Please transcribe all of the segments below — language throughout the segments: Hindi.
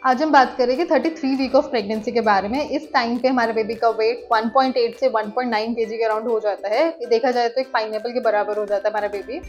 आज हम बात करेंगे 33 वीक ऑफ प्रेगनेंसी के बारे में। इस टाइम पे हमारे बेबी का वेट 1.8 से 1.9 केजी के अराउंड हो जाता है। ये देखा जाए तो एक पाइनएप्पल के बराबर हो जाता है हमारा बेबी।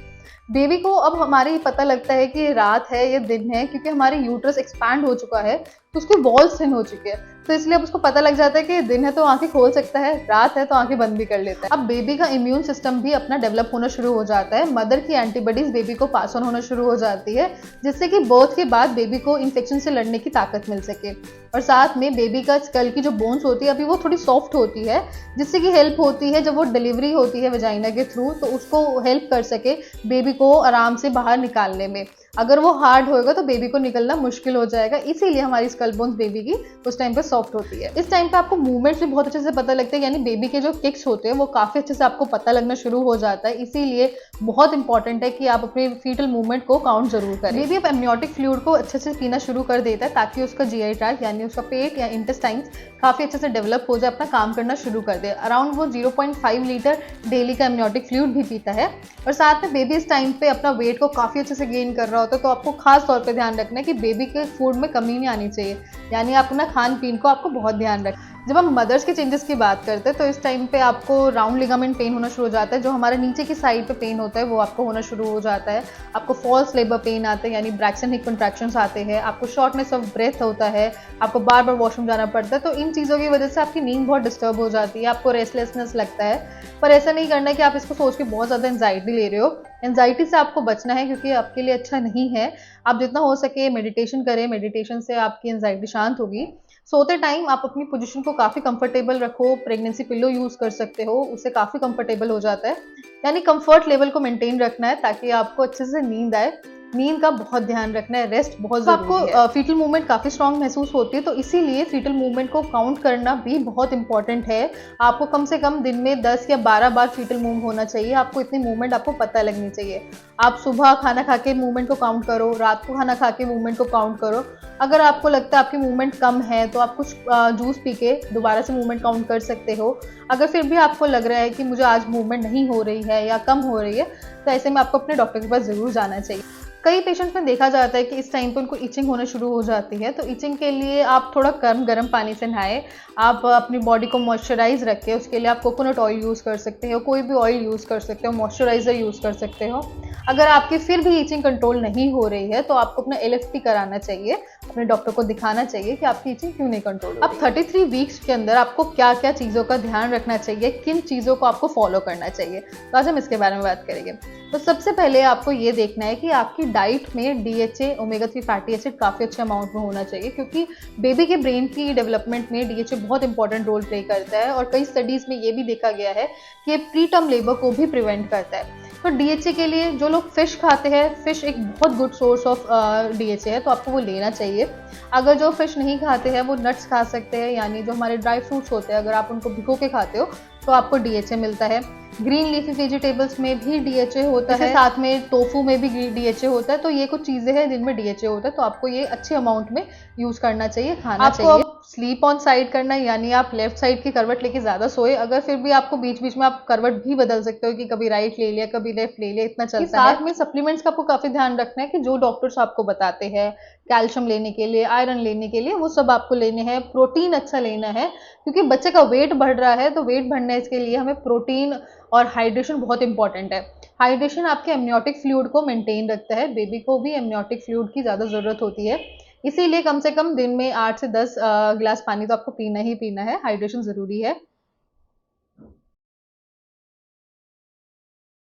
बेबी को अब हमारे पता लगता है कि रात है या दिन है, क्योंकि हमारे यूट्रस एक्सपैंड हो चुका है तो उसके वॉल्स थिन हो चुके हैं। तो इसलिए अब उसको पता लग जाता है कि दिन है तो आंखें खोल सकता है, रात है तो आंखें बंद भी कर लेता है। अब बेबी का इम्यून सिस्टम भी अपना डेवलप होना शुरू हो जाता है। मदर की एंटीबॉडीज बेबी को पास ऑन होना शुरू हो जाती है, जिससे कि बर्थ के बाद बेबी को इन्फेक्शन से लड़ने की ताकत मिल सके। और साथ में बेबी का स्कल की जो बोन्स होती है अभी वो थोड़ी सॉफ्ट होती है, जिससे कि हेल्प होती है जब वो डिलीवरी होती है वजाइना के थ्रू, तो उसको हेल्प कर सके बेबी को आराम से बाहर निकालने में। अगर वो हार्ड होएगा तो बेबी को निकलना मुश्किल हो जाएगा, इसीलिए हमारी स्कल बोन्स बेबी की उस टाइम पे सॉफ्ट होती है। इस टाइम पे आपको मूवमेंट्स भी बहुत अच्छे से पता लगते हैं, यानी बेबी के जो किक्स होते हैं वो काफी अच्छे से आपको पता लगना शुरू हो जाता है। इसीलिए बहुत इंपॉर्टेंट है कि आप अपने फीटल मूवमेंट को काउंट जरूर करें। बेबी अब एमनियोटिक फ्लूइड को अच्छे से पीना शुरू कर देता है, ताकि उसका जीआई ट्रैक्ट यानी उसका पेट या इंटेस्टाइन्स काफी अच्छे से डेवलप हो जाए, अपना काम करना शुरू कर दे। अराउंड वो 0.5 लीटर डेली का एमनियोटिक फ्लूइड भी पीता है। और साथ में बेबी इस टाइम पे अपना वेट को काफी अच्छे से गेन कर रहा होता है, तो आपको खास तौर पे ध्यान रखना है कि बेबी के फूड में कमी नहीं आनी चाहिए, यानी अपना खान पीन को आपको बहुत ध्यान रखना। जब हम मदर्स के चेंजेस की बात करते हैं तो इस टाइम पे आपको राउंड लिगामेंट पेन होना शुरू हो जाता है। जो हमारे नीचे की साइड पे पेन होता है वो आपको होना शुरू हो जाता है। आपको फॉल्स लेबर पेन आते हैं, यानी ब्रैक्सन हिप कंट्रैक्शंस आते हैं। आपको शॉर्टनेस ऑफ ब्रेथ होता है, आपको बार बार वॉशरूम जाना पड़ता है। तो इन चीज़ों की वजह से आपकी नींद बहुत डिस्टर्ब हो जाती है, आपको रेस्टलेसनेस लगता है। पर ऐसा नहीं करना है कि आप इसको सोच के बहुत ज़्यादा एंजाइटी ले रहे हो। एंजाइटी से आपको बचना है, क्योंकि आपके लिए अच्छा नहीं है। आप जितना हो सके मेडिटेशन करें, मेडिटेशन से आपकी एंजाइटी शांत होगी। सोते टाइम आप अपनी पोजीशन को काफ़ी कंफर्टेबल रखो। प्रेगनेंसी पिलो यूज़ कर सकते हो, उससे काफ़ी कंफर्टेबल हो जाता है। यानी कंफर्ट लेवल को मेंटेन रखना है, ताकि आपको अच्छे से नींद आए। नींद का बहुत ध्यान रखना है, रेस्ट बहुत जरूरी है। आपको फीटल मूवमेंट काफी स्ट्रांग महसूस होती है, तो इसीलिए फीटल मूवमेंट को काउंट करना भी बहुत इंपॉर्टेंट है। आपको कम से कम दिन में 10 या 12 बार फीटल मूव होना चाहिए। आपको इतनी मूवमेंट आपको पता लगनी चाहिए। आप सुबह खाना खा के मूवमेंट को काउंट करो, रात को खाना खा के मूवमेंट को काउंट करो। अगर आपको लगता है आपकी मूवमेंट कम है तो आप कुछ जूस पी के दोबारा से मूवमेंट काउंट कर सकते हो। अगर फिर भी आपको लग रहा है कि मुझे आज मूवमेंट नहीं हो रही है या कम हो रही है, तो ऐसे में आपको अपने डॉक्टर के पास जरूर जाना चाहिए। कई पेशेंट्स में देखा जाता है कि इस टाइम पे उनको इचिंग होना शुरू हो जाती है, तो इचिंग के लिए आप थोड़ा गर्म पानी से नहाएं। आप अपनी बॉडी को मॉइस्चराइज रखें, उसके लिए आप कोकोनट ऑयल यूज़ कर सकते हो, कोई भी ऑयल यूज़ कर सकते हो, मॉइस्चराइजर यूज़ कर सकते हो। अगर आपकी फिर भी इचिंग कंट्रोल नहीं हो रही है तो आपको अपना एलएफटी कराना चाहिए, अपने डॉक्टर को दिखाना चाहिए कि आपकी इचिंग क्यों नहीं कंट्रोल हो रही है। अब 33 वीक्स के अंदर आपको क्या क्या चीज़ों का ध्यान रखना चाहिए, किन चीज़ों को आपको फॉलो करना चाहिए, तो आज हम इसके बारे में बात करेंगे। तो सबसे पहले आपको ये देखना है कि आपकी डाइट में डीएचए, ओमेगा 3 फैटी एसिड काफ़ी अच्छे अमाउंट में होना चाहिए, क्योंकि बेबी के ब्रेन की डेवलपमेंट में डीएचए बहुत इंपॉर्टेंट रोल प्ले करता है। और कई स्टडीज़ में ये भी देखा गया है कि ये प्री टर्म लेबर को भी प्रिवेंट करता है। तो डीएचए के लिए जो लोग फिश खाते हैं, फिश एक बहुत गुड सोर्स ऑफ डीएचए है, तो आपको वो लेना चाहिए। अगर जो फिश नहीं खाते हैं वो नट्स खा सकते हैं, यानी जो हमारे ड्राई फ्रूट्स होते हैं, अगर आप उनको भिगो के खाते हो तो आपको डीएचए मिलता है। ग्रीन लीफी वेजिटेबल्स में भी डीएचए होता है, साथ में टोफू में भी डीएचए होता है। तो ये कुछ चीजें हैं जिनमें डीएचए होता है, तो आपको ये अच्छे अमाउंट में यूज करना चाहिए, खाना चाहिए। स्लीप ऑन साइड करना, यानी आप लेफ्ट साइड की करवट लेके ज्यादा सोए। अगर फिर भी आपको बीच बीच में आप करवट भी बदल सकते हो कि कभी राइट ले लिया कभी लेफ्ट ले लिया, इतना चलता है। साथ में सप्लीमेंट्स का आपको काफी ध्यान रखना है कि जो डॉक्टर्स आपको बताते हैं कैल्शियम लेने के लिए, आयरन लेने के लिए, वो सब आपको लेने हैं। प्रोटीन अच्छा लेना है, क्योंकि बच्चे का वेट बढ़ रहा है, तो वेट बढ़ने के लिए हमें प्रोटीन और हाइड्रेशन बहुत इंपॉर्टेंट है। हाइड्रेशन आपके एमनियोटिक फ्लूइड को मेंटेन रखता है। बेबी को भी एमनियोटिक फ्लूइड की ज़्यादा ज़रूरत होती है, इसीलिए कम से कम दिन में 8 से 10 गिलास पानी तो आपको पीना ही पीना है। हाइड्रेशन ज़रूरी है।